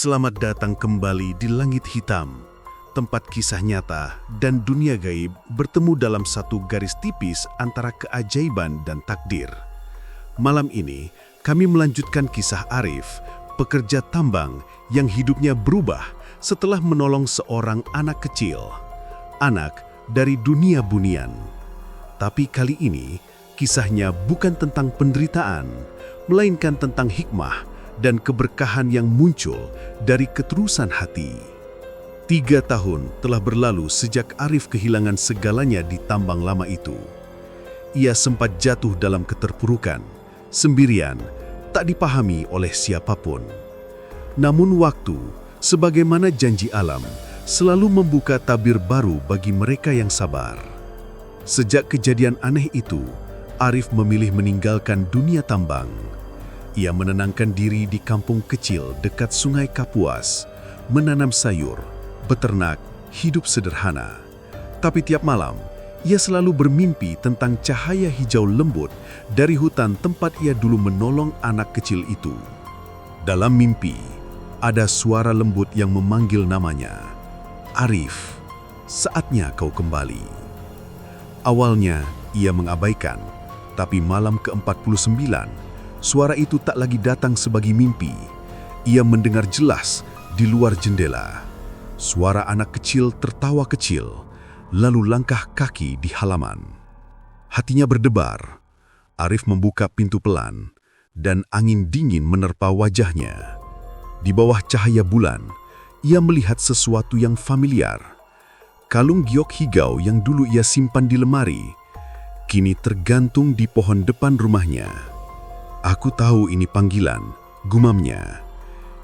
Selamat datang kembali di Langit Hitam, tempat kisah nyata dan dunia gaib bertemu dalam satu garis tipis antara keajaiban dan takdir. Malam ini, kami melanjutkan kisah Arif, pekerja tambang yang hidupnya berubah setelah menolong seorang anak kecil, anak dari dunia bunian. Tapi kali ini, kisahnya bukan tentang penderitaan, melainkan tentang hikmah dan keberkahan yang muncul dari ketulusan hati. 3 tahun telah berlalu sejak Arif kehilangan segalanya di tambang lama itu. Ia sempat jatuh dalam keterpurukan, sendirian, tak dipahami oleh siapapun. Namun waktu, sebagaimana janji alam, selalu membuka tabir baru bagi mereka yang sabar. Sejak kejadian aneh itu, Arif memilih meninggalkan dunia tambang. Ia menenangkan diri di kampung kecil dekat Sungai Kapuas, menanam sayur, beternak, hidup sederhana. Tapi tiap malam, ia selalu bermimpi tentang cahaya hijau lembut dari hutan tempat ia dulu menolong anak kecil itu. Dalam mimpi, ada suara lembut yang memanggil namanya. Arif, saatnya kau kembali. Awalnya, ia mengabaikan, tapi malam ke-49, suara itu tak lagi datang sebagai mimpi. Ia mendengar jelas di luar jendela. Suara anak kecil tertawa kecil, lalu langkah kaki di halaman. Hatinya berdebar. Arif membuka pintu pelan, dan angin dingin menerpa wajahnya. Di bawah cahaya bulan, ia melihat sesuatu yang familiar. Kalung giok hijau yang dulu ia simpan di lemari, kini tergantung di pohon depan rumahnya. Aku tahu ini panggilan, gumamnya.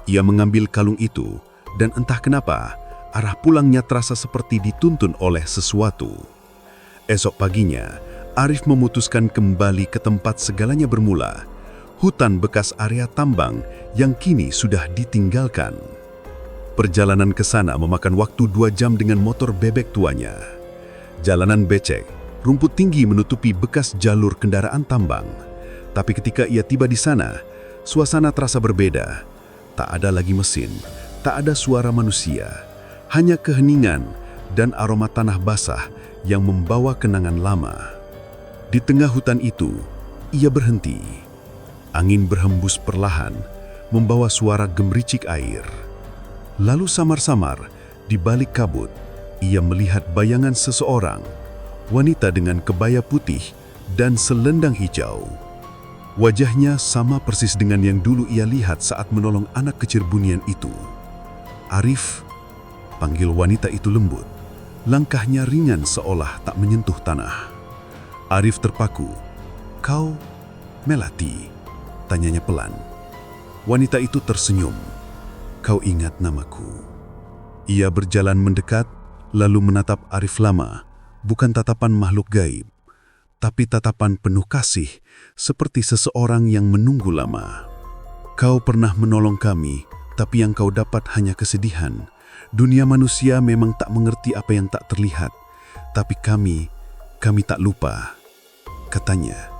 Ia mengambil kalung itu, dan entah kenapa, arah pulangnya terasa seperti dituntun oleh sesuatu. Esok paginya, Arif memutuskan kembali ke tempat segalanya bermula, hutan bekas area tambang yang kini sudah ditinggalkan. Perjalanan ke sana memakan waktu 2 jam dengan motor bebek tuanya. Jalanan becek, rumput tinggi menutupi bekas jalur kendaraan tambang. Tapi ketika ia tiba di sana, suasana terasa berbeda. Tak ada lagi mesin, tak ada suara manusia, hanya keheningan dan aroma tanah basah yang membawa kenangan lama. Di tengah hutan itu, ia berhenti. Angin berhembus perlahan, membawa suara gemericik air. Lalu samar-samar, di balik kabut, ia melihat bayangan seseorang, wanita dengan kebaya putih dan selendang hijau. Wajahnya sama persis dengan yang dulu ia lihat saat menolong anak kecil bunian itu. Arif, panggil wanita itu lembut. Langkahnya ringan seolah tak menyentuh tanah. Arif terpaku. Kau, Melati? Tanyanya pelan. Wanita itu tersenyum. Kau ingat namaku? Ia berjalan mendekat, lalu menatap Arif lama, bukan tatapan makhluk gaib, tapi tatapan penuh kasih, seperti seseorang yang menunggu lama. Kau pernah menolong kami, tapi yang kau dapat hanya kesedihan. Dunia manusia memang tak mengerti apa yang tak terlihat, tapi kami tak lupa, katanya.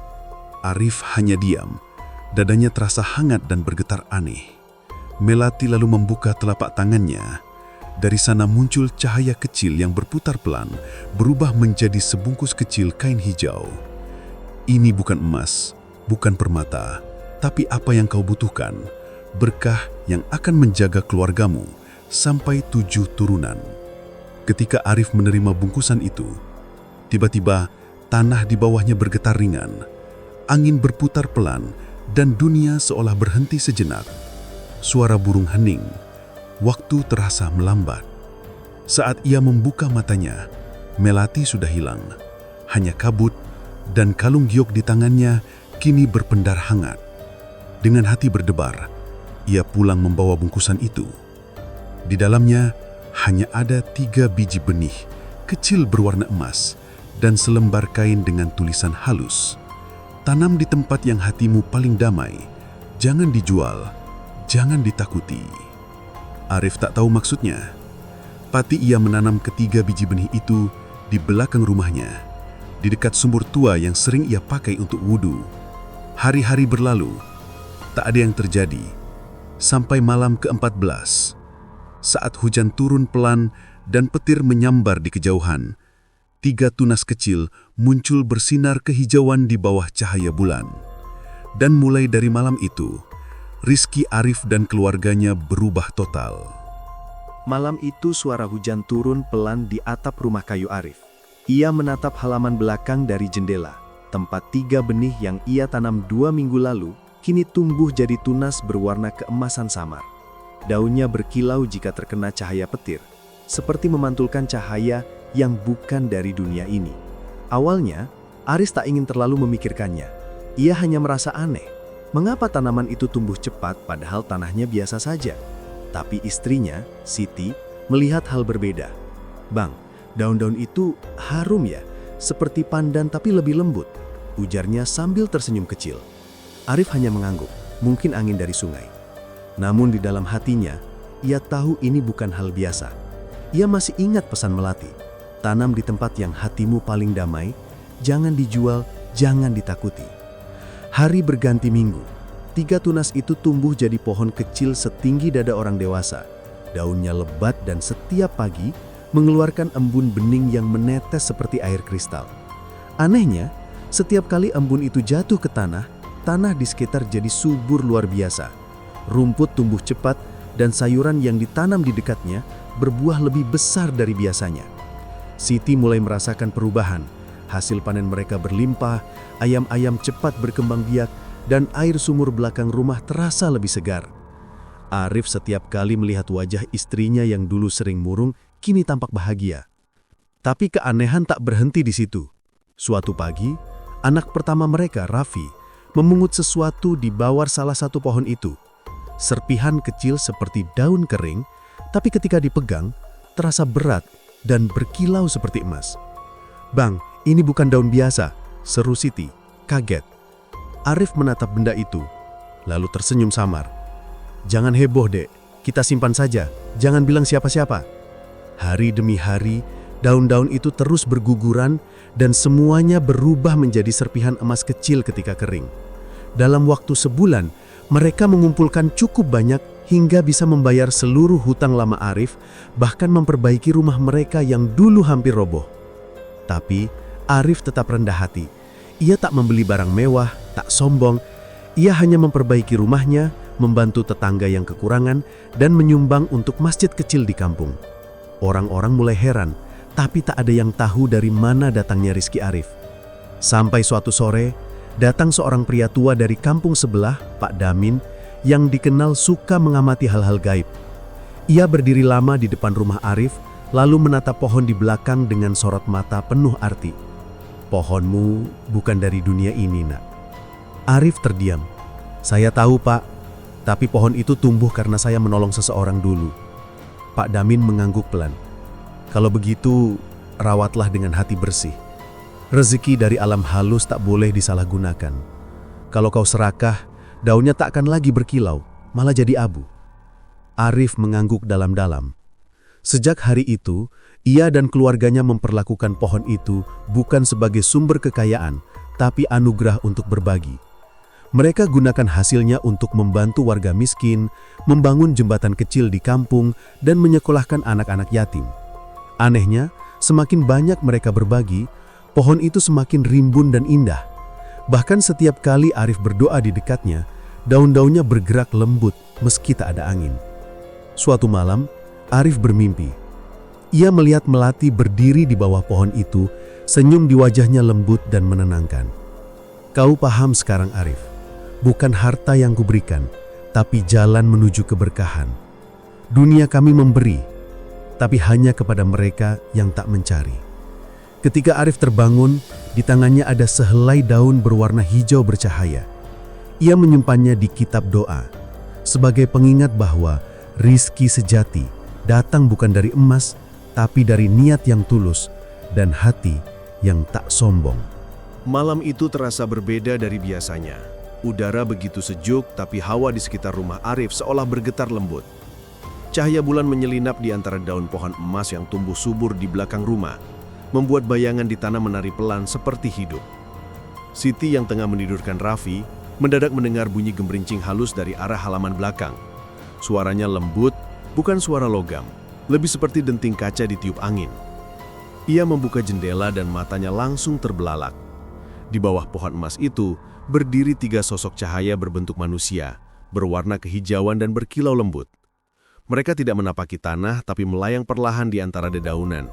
Arif hanya diam, dadanya terasa hangat dan bergetar aneh. Melati lalu membuka telapak tangannya. Dari sana muncul cahaya kecil yang berputar pelan, berubah menjadi sebungkus kecil kain hijau. Ini bukan emas, bukan permata, tapi apa yang kau butuhkan, berkah yang akan menjaga keluargamu sampai 7 turunan. Ketika Arif menerima bungkusan itu, tiba-tiba tanah di bawahnya bergetar ringan, angin berputar pelan, dan dunia seolah berhenti sejenak. Suara burung hening. Waktu terasa melambat. Saat ia membuka matanya, Melati sudah hilang. Hanya kabut dan kalung giok di tangannya kini berpendar hangat. Dengan hati berdebar, ia pulang membawa bungkusan itu. Di dalamnya hanya ada 3 biji benih, kecil berwarna emas, dan selembar kain dengan tulisan halus. Tanam di tempat yang hatimu paling damai. Jangan dijual, jangan ditakuti. Arif tak tahu maksudnya. Pati ia menanam ketiga biji benih itu di belakang rumahnya, di dekat sumur tua yang sering ia pakai untuk wudhu. Hari-hari berlalu, tak ada yang terjadi. sampai malam ke-14. Saat hujan turun pelan dan petir menyambar di kejauhan, 3 tunas kecil muncul bersinar kehijauan di bawah cahaya bulan. Dan mulai dari malam itu, Rizky Arif dan keluarganya berubah total. Malam itu suara hujan turun pelan di atap rumah kayu Arif. Ia menatap halaman belakang dari jendela. Tempat 3 benih yang ia tanam 2 minggu lalu, kini tumbuh jadi tunas berwarna keemasan samar. Daunnya berkilau jika terkena cahaya petir, seperti memantulkan cahaya yang bukan dari dunia ini. Awalnya, Aris tak ingin terlalu memikirkannya. Ia hanya merasa aneh. Mengapa tanaman itu tumbuh cepat padahal tanahnya biasa saja? Tapi istrinya, Siti, melihat hal berbeda. "Bang, daun-daun itu harum ya, seperti pandan tapi lebih lembut," ujarnya sambil tersenyum kecil. Arif hanya mengangguk, mungkin angin dari sungai. Namun di dalam hatinya, ia tahu ini bukan hal biasa. Ia masih ingat pesan Melati, tanam di tempat yang hatimu paling damai, jangan dijual, jangan ditakuti. Hari berganti minggu, 3 tunas itu tumbuh jadi pohon kecil setinggi dada orang dewasa. Daunnya lebat dan setiap pagi mengeluarkan embun bening yang menetes seperti air kristal. Anehnya, setiap kali embun itu jatuh ke tanah, tanah di sekitar jadi subur luar biasa. Rumput tumbuh cepat dan sayuran yang ditanam di dekatnya berbuah lebih besar dari biasanya. Siti mulai merasakan perubahan. Hasil panen mereka berlimpah, ayam-ayam cepat berkembang biak, dan air sumur belakang rumah terasa lebih segar. Arif setiap kali melihat wajah istrinya yang dulu sering murung, kini tampak bahagia. Tapi keanehan tak berhenti di situ. Suatu pagi, anak pertama mereka, Raffi, memungut sesuatu di bawah salah satu pohon itu. Serpihan kecil seperti daun kering, tapi ketika dipegang, terasa berat dan berkilau seperti emas. "Bang, ini bukan daun biasa," seru Siti, kaget. Arif menatap benda itu, lalu tersenyum samar. "Jangan heboh, Dek. Kita simpan saja, jangan bilang siapa-siapa." Hari demi hari, daun-daun itu terus berguguran dan semuanya berubah menjadi serpihan emas kecil ketika kering. Dalam waktu sebulan, mereka mengumpulkan cukup banyak hingga bisa membayar seluruh hutang lama Arif, bahkan memperbaiki rumah mereka yang dulu hampir roboh. Tapi Arif tetap rendah hati. Ia tak membeli barang mewah, tak sombong. Ia hanya memperbaiki rumahnya, membantu tetangga yang kekurangan, dan menyumbang untuk masjid kecil di kampung. Orang-orang mulai heran, tapi tak ada yang tahu dari mana datangnya Rizky Arif. Sampai suatu sore, datang seorang pria tua dari kampung sebelah, Pak Damin, yang dikenal suka mengamati hal-hal gaib. Ia berdiri lama di depan rumah Arif, lalu menatap pohon di belakang dengan sorot mata penuh arti. "Pohonmu bukan dari dunia ini, Nak." Arif terdiam. "Saya tahu, Pak, tapi pohon itu tumbuh karena saya menolong seseorang dulu." Pak Damin mengangguk pelan. "Kalau begitu, rawatlah dengan hati bersih. Rezeki dari alam halus tak boleh disalahgunakan. Kalau kau serakah, daunnya tak akan lagi berkilau, malah jadi abu." Arif mengangguk dalam-dalam. Sejak hari itu, ia dan keluarganya memperlakukan pohon itu bukan sebagai sumber kekayaan, tapi anugerah untuk berbagi. Mereka gunakan hasilnya untuk membantu warga miskin, membangun jembatan kecil di kampung, dan menyekolahkan anak-anak yatim. Anehnya, semakin banyak mereka berbagi, pohon itu semakin rimbun dan indah. Bahkan setiap kali Arif berdoa di dekatnya, daun-daunnya bergerak lembut meski tak ada angin. Suatu malam, Arif bermimpi. Ia melihat Melati berdiri di bawah pohon itu, senyum di wajahnya lembut dan menenangkan. "Kau paham sekarang, Arif, bukan harta yang kuberikan, tapi jalan menuju keberkahan. Dunia kami memberi, tapi hanya kepada mereka yang tak mencari." Ketika Arif terbangun, di tangannya ada sehelai daun berwarna hijau bercahaya. Ia menyimpannya di kitab doa, sebagai pengingat bahwa rizki sejati datang bukan dari emas, tapi dari niat yang tulus dan hati yang tak sombong. Malam itu terasa berbeda dari biasanya. Udara begitu sejuk, tapi hawa di sekitar rumah Arif seolah bergetar lembut. Cahaya bulan menyelinap di antara daun pohon emas yang tumbuh subur di belakang rumah, membuat bayangan di tanah menari pelan seperti hidup. Siti yang tengah menidurkan Raffi, mendadak mendengar bunyi gemerincing halus dari arah halaman belakang. Suaranya lembut, bukan suara logam, lebih seperti denting kaca ditiup angin. Ia membuka jendela dan matanya langsung terbelalak. Di bawah pohon emas itu, berdiri 3 sosok cahaya berbentuk manusia, berwarna kehijauan dan berkilau lembut. Mereka tidak menapaki tanah, tapi melayang perlahan di antara dedaunan.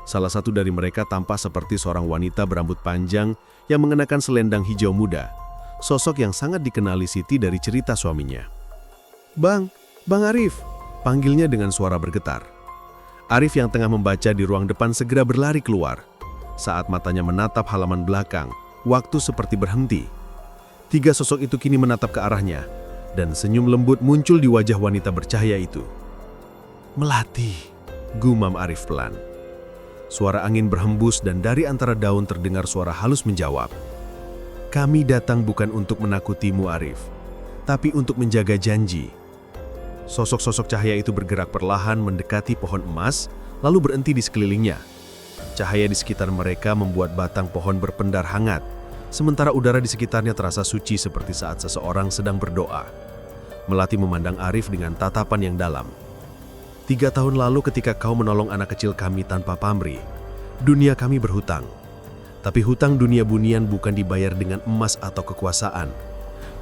Salah satu dari mereka tampak seperti seorang wanita berambut panjang yang mengenakan selendang hijau muda, sosok yang sangat dikenali Siti dari cerita suaminya. Bang Arif, panggilnya dengan suara bergetar. Arif yang tengah membaca di ruang depan segera berlari keluar. Saat matanya menatap halaman belakang, waktu seperti berhenti. 3 sosok itu kini menatap ke arahnya, dan senyum lembut muncul di wajah wanita bercahaya itu. Melati, gumam Arif pelan. Suara angin berhembus dan dari antara daun terdengar suara halus menjawab. Kami datang bukan untuk menakutimu Arif, tapi untuk menjaga janji. Sosok-sosok cahaya itu bergerak perlahan mendekati pohon emas, lalu berhenti di sekelilingnya. Cahaya di sekitar mereka membuat batang pohon berpendar hangat, sementara udara di sekitarnya terasa suci seperti saat seseorang sedang berdoa. Melati memandang Arif dengan tatapan yang dalam. 3 tahun lalu ketika kau menolong anak kecil kami tanpa pamrih, dunia kami berhutang. Tapi hutang dunia bunian bukan dibayar dengan emas atau kekuasaan,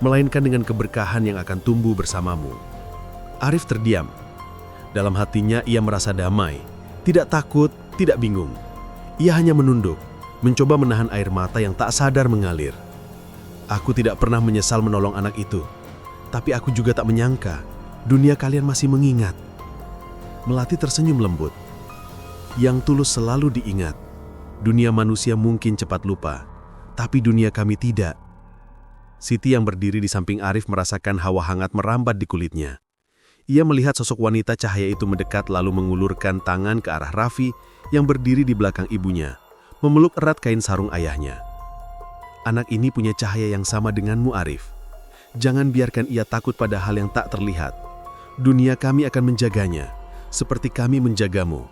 melainkan dengan keberkahan yang akan tumbuh bersamamu. Arif terdiam. Dalam hatinya ia merasa damai, tidak takut, tidak bingung. Ia hanya menunduk, mencoba menahan air mata yang tak sadar mengalir. Aku tidak pernah menyesal menolong anak itu, tapi aku juga tak menyangka dunia kalian masih mengingat. Melati tersenyum lembut. Yang tulus selalu diingat. Dunia manusia mungkin cepat lupa, tapi dunia kami tidak. Siti yang berdiri di samping Arif merasakan hawa hangat merambat di kulitnya. Ia melihat sosok wanita cahaya itu mendekat lalu mengulurkan tangan ke arah Raffi yang berdiri di belakang ibunya, memeluk erat kain sarung ayahnya. Anak ini punya cahaya yang sama denganmu Arif. Jangan biarkan ia takut pada hal yang tak terlihat. Dunia kami akan menjaganya, seperti kami menjagamu.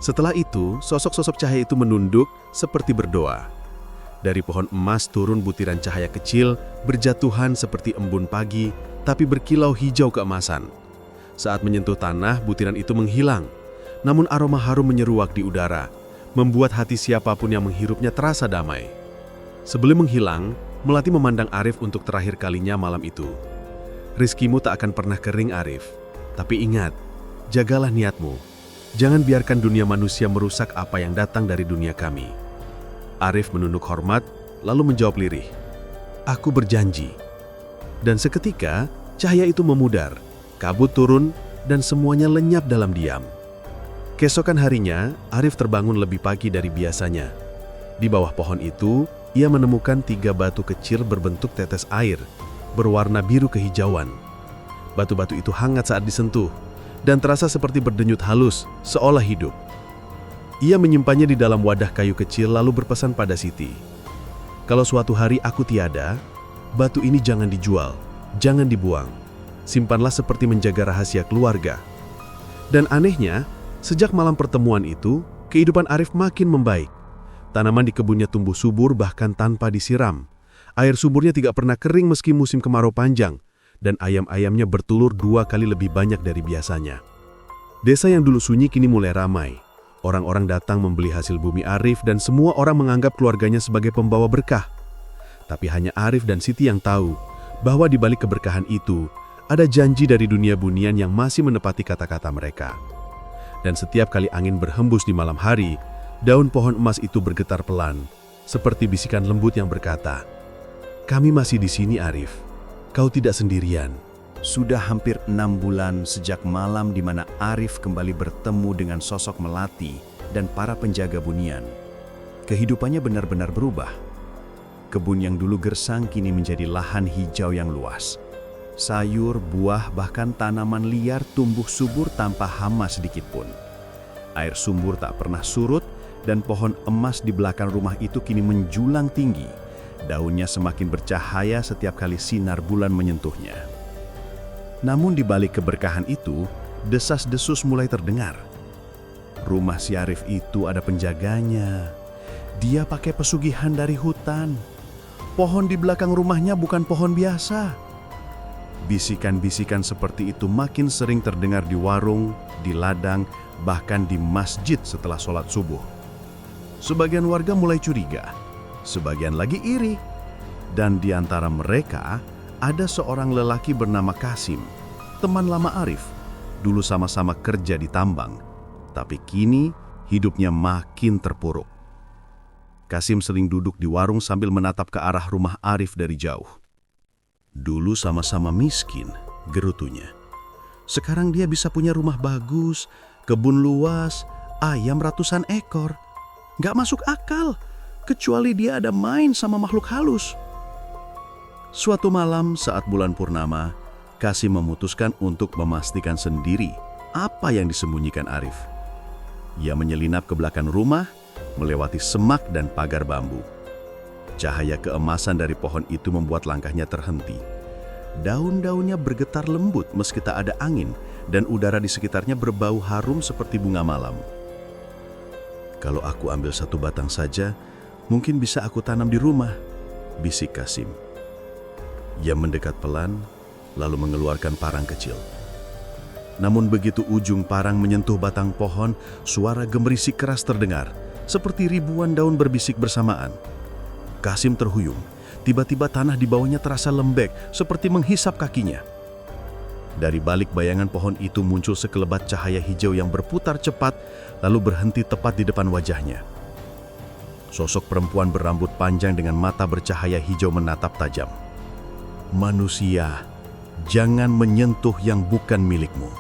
Setelah itu, sosok-sosok cahaya itu menunduk seperti berdoa. Dari pohon emas turun butiran cahaya kecil, berjatuhan seperti embun pagi, tapi berkilau hijau keemasan. Saat menyentuh tanah, butiran itu menghilang. Namun aroma harum menyeruak di udara, membuat hati siapapun yang menghirupnya terasa damai. Sebelum menghilang, Melati memandang Arif untuk terakhir kalinya malam itu. Rizkimu tak akan pernah kering Arif, tapi ingat, jagalah niatmu. Jangan biarkan dunia manusia merusak apa yang datang dari dunia kami. Arif menunduk hormat, lalu menjawab lirih. Aku berjanji. Dan seketika, cahaya itu memudar, kabut turun, dan semuanya lenyap dalam diam. Keesokan harinya, Arif terbangun lebih pagi dari biasanya. Di bawah pohon itu, ia menemukan 3 batu kecil berbentuk tetes air, berwarna biru kehijauan. Batu-batu itu hangat saat disentuh, dan terasa seperti berdenyut halus, seolah hidup. Ia menyimpannya di dalam wadah kayu kecil lalu berpesan pada Siti. Kalau suatu hari aku tiada, batu ini jangan dijual, jangan dibuang. Simpanlah seperti menjaga rahasia keluarga. Dan anehnya, sejak malam pertemuan itu, kehidupan Arif makin membaik. Tanaman di kebunnya tumbuh subur bahkan tanpa disiram. Air sumurnya tidak pernah kering meski musim kemarau panjang, dan ayam-ayamnya bertelur 2 kali lebih banyak dari biasanya. Desa yang dulu sunyi kini mulai ramai. Orang-orang datang membeli hasil bumi Arif dan semua orang menganggap keluarganya sebagai pembawa berkah. Tapi hanya Arif dan Siti yang tahu bahwa di balik keberkahan itu ada janji dari dunia bunian yang masih menepati kata-kata mereka. Dan setiap kali angin berhembus di malam hari, daun pohon emas itu bergetar pelan, seperti bisikan lembut yang berkata, "Kami masih di sini Arif, kau tidak sendirian." Sudah hampir 6 bulan sejak malam di mana Arif kembali bertemu dengan sosok Melati dan para penjaga bunian. Kehidupannya benar-benar berubah. Kebun yang dulu gersang kini menjadi lahan hijau yang luas. Sayur, buah, bahkan tanaman liar tumbuh subur tanpa hama sedikit pun. Air sumur tak pernah surut dan pohon emas di belakang rumah itu kini menjulang tinggi. Daunnya semakin bercahaya setiap kali sinar bulan menyentuhnya. Namun di balik keberkahan itu, desas-desus mulai terdengar. Rumah si Arif itu ada penjaganya. Dia pakai pesugihan dari hutan. Pohon di belakang rumahnya bukan pohon biasa. Bisikan-bisikan seperti itu makin sering terdengar di warung, di ladang, bahkan di masjid setelah sholat subuh. Sebagian warga mulai curiga, sebagian lagi iri. Dan di antara mereka, ada seorang lelaki bernama Kasim, teman lama Arif. Dulu sama-sama kerja di tambang, tapi kini hidupnya makin terpuruk. Kasim sering duduk di warung sambil menatap ke arah rumah Arif dari jauh. Dulu sama-sama miskin, gerutunya. Sekarang dia bisa punya rumah bagus, kebun luas, ayam ratusan ekor. Nggak masuk akal, kecuali dia ada main sama makhluk halus. Suatu malam saat bulan purnama, Kasim memutuskan untuk memastikan sendiri apa yang disembunyikan Arif. Ia menyelinap ke belakang rumah, melewati semak dan pagar bambu. Cahaya keemasan dari pohon itu membuat langkahnya terhenti. Daun-daunnya bergetar lembut meski tak ada angin, dan udara di sekitarnya berbau harum seperti bunga malam. "Kalau aku ambil satu batang saja, mungkin bisa aku tanam di rumah," bisik Kasim. Ia mendekat pelan, lalu mengeluarkan parang kecil. Namun begitu ujung parang menyentuh batang pohon, suara gemerisik keras terdengar, seperti ribuan daun berbisik bersamaan. Kasim terhuyung. Tiba-tiba tanah di bawahnya terasa lembek, seperti menghisap kakinya. Dari balik bayangan pohon itu muncul sekelebat cahaya hijau yang berputar cepat, lalu berhenti tepat di depan wajahnya. Sosok perempuan berambut panjang dengan mata bercahaya hijau menatap tajam. "Manusia, jangan menyentuh yang bukan milikmu."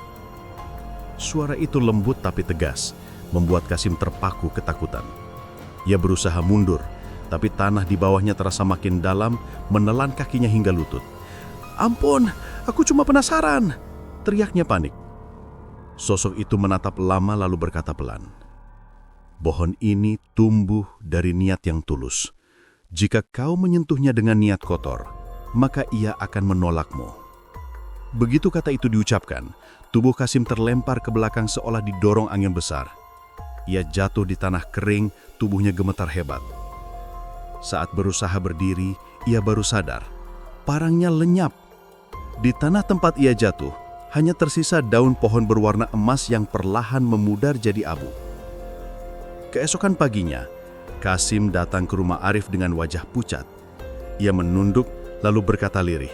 Suara itu lembut tapi tegas, membuat Kasim terpaku ketakutan. Ia berusaha mundur, tapi tanah di bawahnya terasa makin dalam, menelan kakinya hingga lutut. "Ampun, aku cuma penasaran!" teriaknya panik. Sosok itu menatap lama lalu berkata pelan, "Pohon ini tumbuh dari niat yang tulus. Jika kau menyentuhnya dengan niat kotor, maka ia akan menolakmu." Begitu kata itu diucapkan, tubuh Kasim terlempar ke belakang seolah didorong angin besar. Ia jatuh di tanah kering, tubuhnya gemetar hebat. Saat berusaha berdiri, ia baru sadar. Parangnya lenyap. Di tanah tempat ia jatuh, hanya tersisa daun pohon berwarna emas yang perlahan memudar jadi abu. Keesokan paginya, Kasim datang ke rumah Arif dengan wajah pucat. Ia menunduk lalu berkata lirih,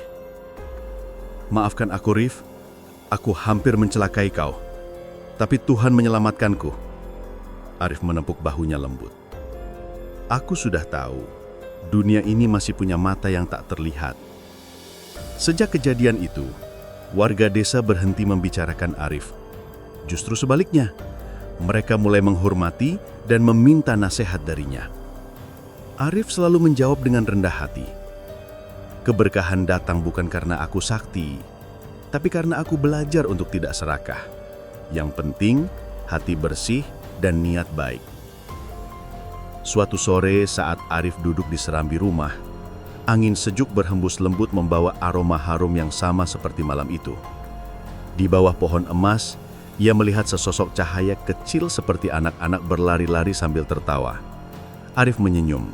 "Maafkan aku, Rif. Aku hampir mencelakai kau. Tapi Tuhan menyelamatkanku." Arif menepuk bahunya lembut. "Aku sudah tahu, dunia ini masih punya mata yang tak terlihat." Sejak kejadian itu, warga desa berhenti membicarakan Arif. Justru sebaliknya, mereka mulai menghormati dan meminta nasihat darinya. Arif selalu menjawab dengan rendah hati, "Keberkahan datang bukan karena aku sakti, tapi karena aku belajar untuk tidak serakah. Yang penting, hati bersih dan niat baik." Suatu sore saat Arif duduk di serambi rumah, angin sejuk berhembus lembut membawa aroma harum yang sama seperti malam itu. Di bawah pohon emas, ia melihat sesosok cahaya kecil seperti anak-anak berlari-lari sambil tertawa. Arif menyenyum.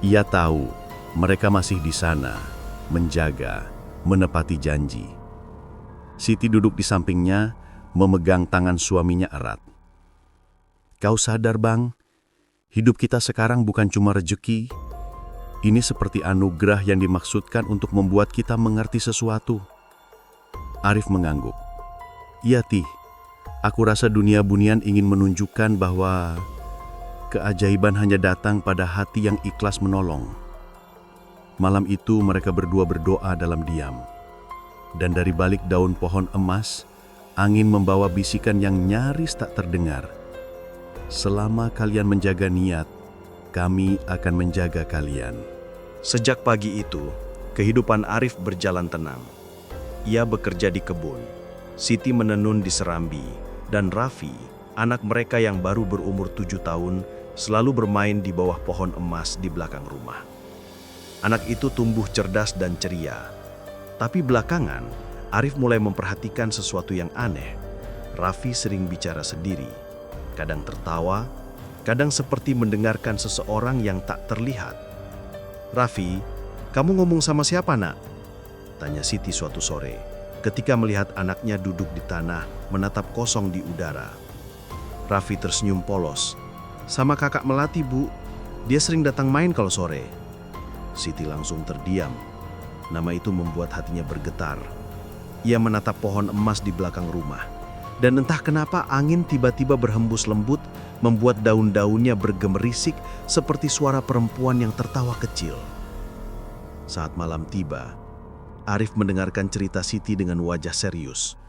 Ia tahu mereka masih di sana, menjaga, menepati janji. Siti duduk di sampingnya, memegang tangan suaminya erat. "Kau sadar, Bang? Hidup kita sekarang bukan cuma rezeki. Ini seperti anugerah yang dimaksudkan untuk membuat kita mengerti sesuatu." Arif mengangguk. "Iya, Ti. Aku rasa dunia bunian ingin menunjukkan bahwa keajaiban hanya datang pada hati yang ikhlas menolong." Malam itu mereka berdua berdoa dalam diam. Dan dari balik daun pohon emas, angin membawa bisikan yang nyaris tak terdengar. "Selama kalian menjaga niat, kami akan menjaga kalian." Sejak pagi itu, kehidupan Arif berjalan tenang. Ia bekerja di kebun, Siti menenun di serambi, dan Raffi, anak mereka yang baru berumur 7 tahun, selalu bermain di bawah pohon emas di belakang rumah. Anak itu tumbuh cerdas dan ceria. Tapi belakangan, Arif mulai memperhatikan sesuatu yang aneh. Raffi sering bicara sendiri, kadang tertawa, kadang seperti mendengarkan seseorang yang tak terlihat. "Raffi, kamu ngomong sama siapa, Nak?" Tanya Siti suatu sore, ketika melihat anaknya duduk di tanah, menatap kosong di udara. Raffi tersenyum polos. Sama kakak Melati, Bu. Dia sering datang main kalau sore. Siti langsung terdiam. Nama itu membuat hatinya bergetar. Ia menatap pohon emas di belakang rumah. Dan entah kenapa angin tiba-tiba berhembus lembut, membuat daun-daunnya bergemerisik seperti suara perempuan yang tertawa kecil. Saat malam tiba, Arif mendengarkan cerita Siti dengan wajah serius.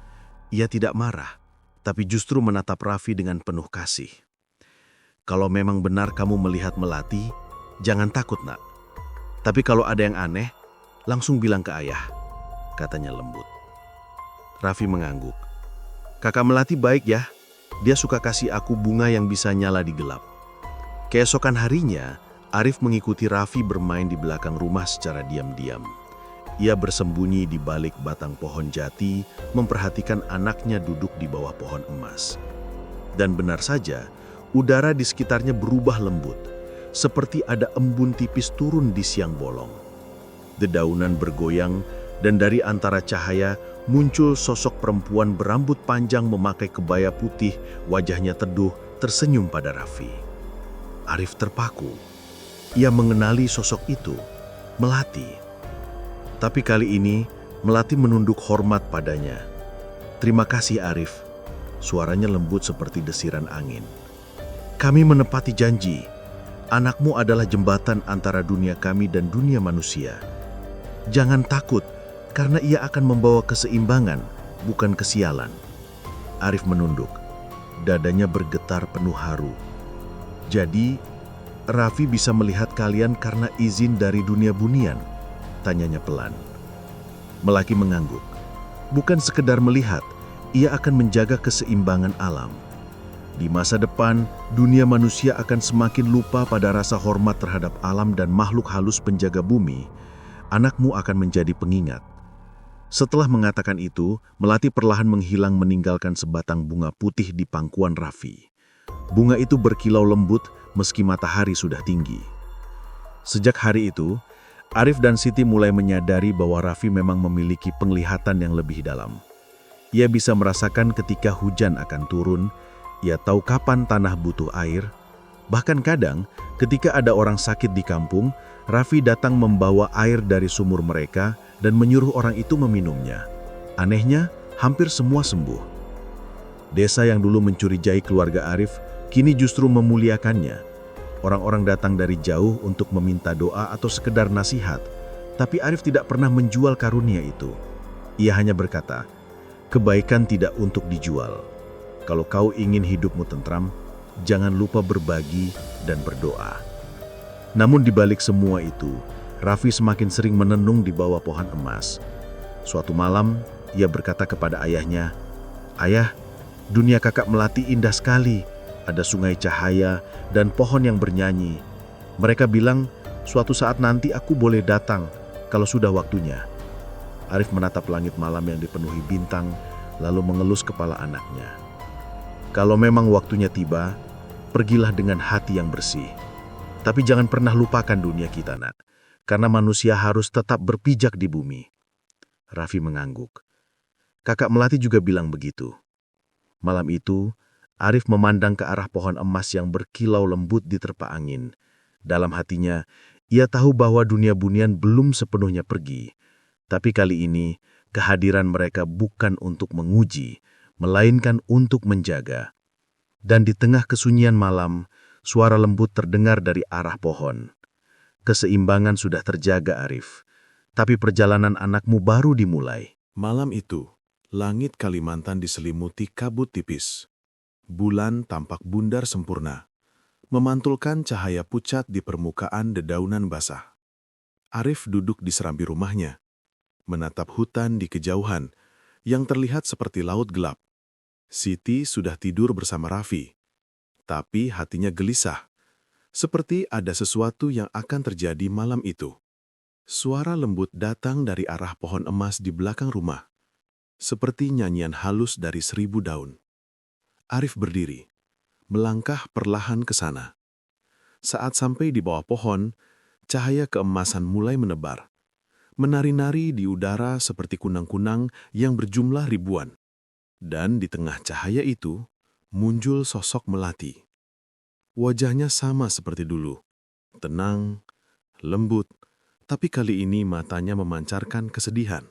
Ia tidak marah, tapi justru menatap Raffi dengan penuh kasih. Kalau memang benar kamu melihat Melati, jangan takut, Nak. Tapi kalau ada yang aneh, langsung bilang ke ayah, katanya lembut. Raffi mengangguk. Kakak Melati baik ya, dia suka kasih aku bunga yang bisa nyala di gelap. Keesokan harinya, Arif mengikuti Raffi bermain di belakang rumah secara diam-diam. Ia bersembunyi di balik batang pohon jati, memperhatikan anaknya duduk di bawah pohon emas. Dan benar saja, udara di sekitarnya berubah lembut, seperti ada embun tipis turun di siang bolong. Dedaunan bergoyang, dan dari antara cahaya muncul sosok perempuan berambut panjang memakai kebaya putih, wajahnya teduh, tersenyum pada Raffi. Arif terpaku. Ia mengenali sosok itu, Melati. Tapi kali ini, Melati menunduk hormat padanya. Terima kasih, Arif. Suaranya lembut seperti desiran angin. Kami menepati janji. Anakmu adalah jembatan antara dunia kami dan dunia manusia. Jangan takut, karena ia akan membawa keseimbangan, bukan kesialan. Arif menunduk. Dadanya bergetar penuh haru. Jadi, Raffi bisa melihat kalian karena izin dari dunia bunian? Tanyanya pelan. Melati mengangguk. Bukan sekedar melihat, ia akan menjaga keseimbangan alam. Di masa depan, dunia manusia akan semakin lupa pada rasa hormat terhadap alam dan makhluk halus penjaga bumi. Anakmu akan menjadi pengingat. Setelah mengatakan itu, Melati perlahan menghilang meninggalkan sebatang bunga putih di pangkuan Raffi. Bunga itu berkilau lembut meski matahari sudah tinggi. Sejak hari itu, Arif dan Siti mulai menyadari bahwa Raffi memang memiliki penglihatan yang lebih dalam. Ia bisa merasakan ketika hujan akan turun, ia tahu kapan tanah butuh air. Bahkan kadang, ketika ada orang sakit di kampung, Raffi datang membawa air dari sumur mereka dan menyuruh orang itu meminumnya. Anehnya, hampir semua sembuh. Desa yang dulu mencurigai keluarga Arif, kini justru memuliakannya. Orang-orang datang dari jauh untuk meminta doa atau sekedar nasihat, tapi Arif tidak pernah menjual karunia itu. Ia hanya berkata, kebaikan tidak untuk dijual. Kalau kau ingin hidupmu tentram, jangan lupa berbagi dan berdoa. Namun di balik semua itu, Raffi semakin sering menenung di bawah pohon emas. Suatu malam, ia berkata kepada ayahnya, Ayah, dunia kakak Melati indah sekali. Ada sungai cahaya dan pohon yang bernyanyi. Mereka bilang, suatu saat nanti aku boleh datang kalau sudah waktunya. Arif menatap langit malam yang dipenuhi bintang, lalu mengelus kepala anaknya. Kalau memang waktunya tiba, pergilah dengan hati yang bersih. Tapi jangan pernah lupakan dunia kita, Nak. Karena manusia harus tetap berpijak di bumi. Raffi mengangguk. Kakak Melati juga bilang begitu. Malam itu, Arif memandang ke arah pohon emas yang berkilau lembut di terpa angin. Dalam hatinya, ia tahu bahwa dunia bunian belum sepenuhnya pergi. Tapi kali ini, kehadiran mereka bukan untuk menguji, melainkan untuk menjaga. Dan di tengah kesunyian malam, suara lembut terdengar dari arah pohon. Keseimbangan sudah terjaga, Arif. Tapi perjalanan anakmu baru dimulai. Malam itu, langit Kalimantan diselimuti kabut tipis. Bulan tampak bundar sempurna, memantulkan cahaya pucat di permukaan dedaunan basah. Arif duduk di serambi rumahnya, menatap hutan di kejauhan yang terlihat seperti laut gelap. Siti sudah tidur bersama Raffi, tapi hatinya gelisah, seperti ada sesuatu yang akan terjadi malam itu. Suara lembut datang dari arah pohon emas di belakang rumah, seperti nyanyian halus dari 1000 daun. Arif berdiri, melangkah perlahan ke sana. Saat sampai di bawah pohon, cahaya keemasan mulai menebar, menari-nari di udara seperti kunang-kunang yang berjumlah ribuan. Dan di tengah cahaya itu, muncul sosok Melati. Wajahnya sama seperti dulu, tenang, lembut, tapi kali ini matanya memancarkan kesedihan.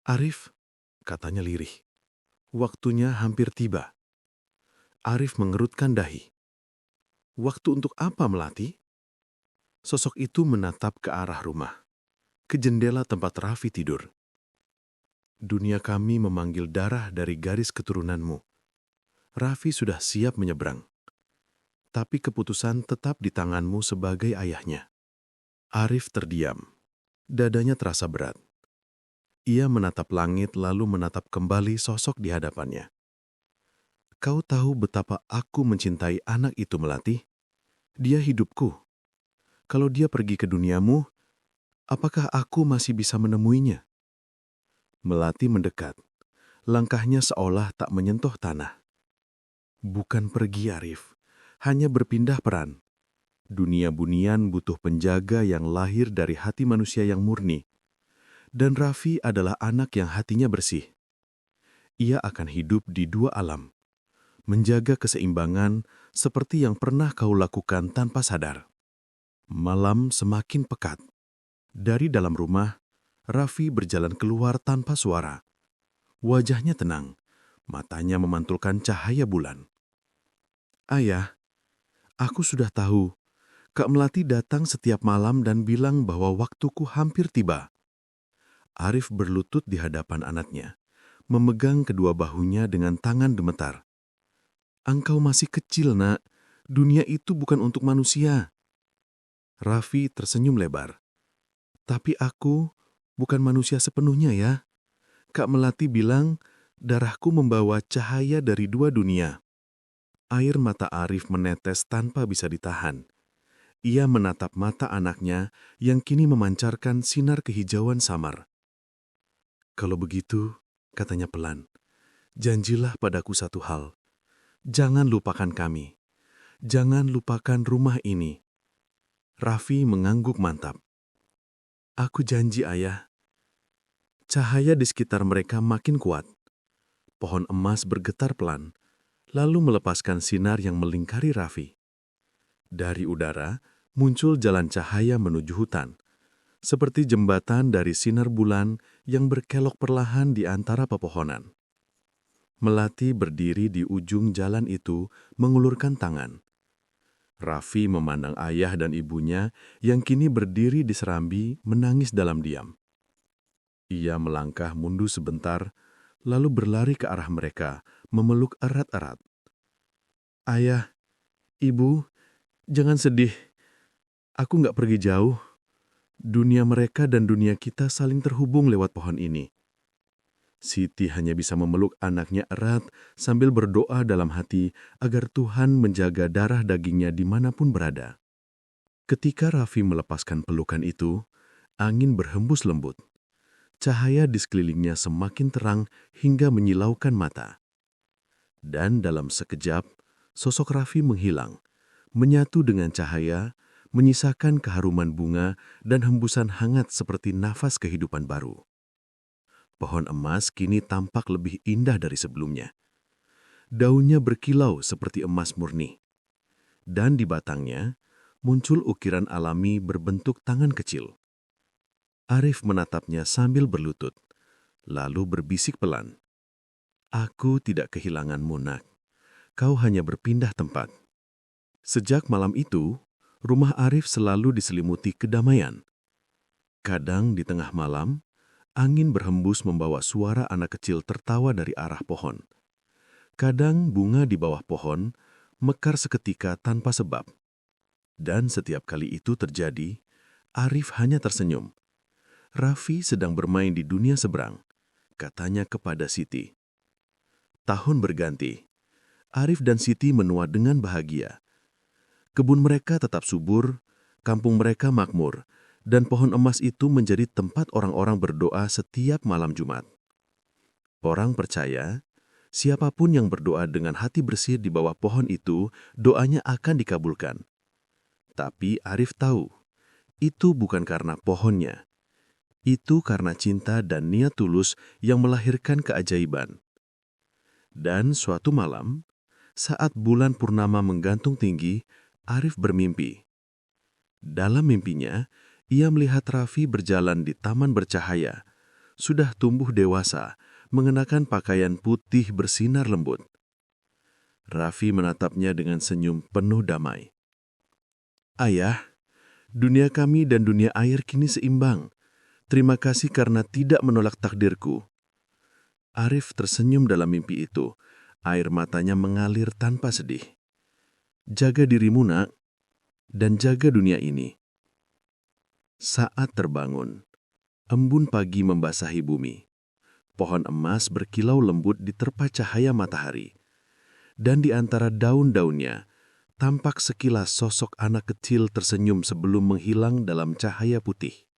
"Arif," katanya lirih, "waktunya hampir tiba." Arif mengerutkan dahi. "Waktu untuk apa, Melati?" Sosok itu menatap ke arah rumah, ke jendela tempat Raffi tidur. "Dunia kami memanggil darah dari garis keturunanmu. Raffi sudah siap menyeberang. Tapi keputusan tetap di tanganmu sebagai ayahnya." Arif terdiam. Dadanya terasa berat. Ia menatap langit lalu menatap kembali sosok di hadapannya. "Kau tahu betapa aku mencintai anak itu, Melati? Dia hidupku. Kalau dia pergi ke duniamu, apakah aku masih bisa menemuinya?" Melati mendekat. Langkahnya seolah tak menyentuh tanah. "Bukan pergi, Arif. Hanya berpindah peran. Dunia bunian butuh penjaga yang lahir dari hati manusia yang murni. Dan Raffi adalah anak yang hatinya bersih. Ia akan hidup di dua alam, menjaga keseimbangan seperti yang pernah kau lakukan tanpa sadar." Malam semakin pekat. Dari dalam rumah, Raffi berjalan keluar tanpa suara. Wajahnya tenang, matanya memantulkan cahaya bulan. "Ayah, aku sudah tahu. Kak Melati datang setiap malam dan bilang bahwa waktuku hampir tiba." Arif berlutut di hadapan anaknya, memegang kedua bahunya dengan tangan gemetar. "Engkau masih kecil, Nak. Dunia itu bukan untuk manusia." Raffi tersenyum lebar. "Tapi aku bukan manusia sepenuhnya ya. Kak Melati bilang darahku membawa cahaya dari dua dunia." Air mata Arif menetes tanpa bisa ditahan. Ia menatap mata anaknya yang kini memancarkan sinar kehijauan samar. "Kalau begitu," katanya pelan, "janjilah padaku satu hal. Jangan lupakan kami. Jangan lupakan rumah ini." Raffi mengangguk mantap. "Aku janji, Ayah." Cahaya di sekitar mereka makin kuat. Pohon emas bergetar pelan, lalu melepaskan sinar yang melingkari Raffi. Dari udara, muncul jalan cahaya menuju hutan, seperti jembatan dari sinar bulan yang berkelok perlahan di antara pepohonan. Melati berdiri di ujung jalan itu, mengulurkan tangan. Raffi memandang ayah dan ibunya yang kini berdiri di serambi menangis dalam diam. Ia melangkah mundur sebentar, lalu berlari ke arah mereka, memeluk erat-erat. "Ayah, Ibu, jangan sedih. Aku nggak pergi jauh. Dunia mereka dan dunia kita saling terhubung lewat pohon ini." Siti hanya bisa memeluk anaknya erat sambil berdoa dalam hati agar Tuhan menjaga darah dagingnya dimanapun berada. Ketika Raffi melepaskan pelukan itu, angin berhembus lembut. Cahaya di sekelilingnya semakin terang hingga menyilaukan mata. Dan dalam sekejap, sosok Raffi menghilang, menyatu dengan cahaya, menyisakan keharuman bunga dan hembusan hangat seperti nafas kehidupan baru. Pohon emas kini tampak lebih indah dari sebelumnya. Daunnya berkilau seperti emas murni. Dan di batangnya, muncul ukiran alami berbentuk tangan kecil. Arif menatapnya sambil berlutut, lalu berbisik pelan. "Aku tidak kehilanganmu, Nak. Kau hanya berpindah tempat." Sejak malam itu, rumah Arif selalu diselimuti kedamaian. Kadang di tengah malam, angin berhembus membawa suara anak kecil tertawa dari arah pohon. Kadang bunga di bawah pohon mekar seketika tanpa sebab. Dan setiap kali itu terjadi, Arif hanya tersenyum. "Raffi sedang bermain di dunia seberang," katanya kepada Siti. Tahun berganti. Arif dan Siti menua dengan bahagia. Kebun mereka tetap subur, kampung mereka makmur, dan pohon emas itu menjadi tempat orang-orang berdoa setiap malam Jumat. Orang percaya, siapapun yang berdoa dengan hati bersih di bawah pohon itu, doanya akan dikabulkan. Tapi Arif tahu, itu bukan karena pohonnya. Itu karena cinta dan niat tulus yang melahirkan keajaiban. Dan suatu malam, saat bulan purnama menggantung tinggi, Arif bermimpi. Dalam mimpinya, ia melihat Raffi berjalan di taman bercahaya, sudah tumbuh dewasa, mengenakan pakaian putih bersinar lembut. Raffi menatapnya dengan senyum penuh damai. "Ayah, dunia kami dan dunia air kini seimbang. Terima kasih karena tidak menolak takdirku." Arif tersenyum dalam mimpi itu. Air matanya mengalir tanpa sedih. "Jaga dirimu, nak, dan jaga dunia ini." Saat terbangun, embun pagi membasahi bumi. Pohon emas berkilau lembut diterpa cahaya matahari. Dan di antara daun-daunnya, tampak sekilas sosok anak kecil tersenyum sebelum menghilang dalam cahaya putih.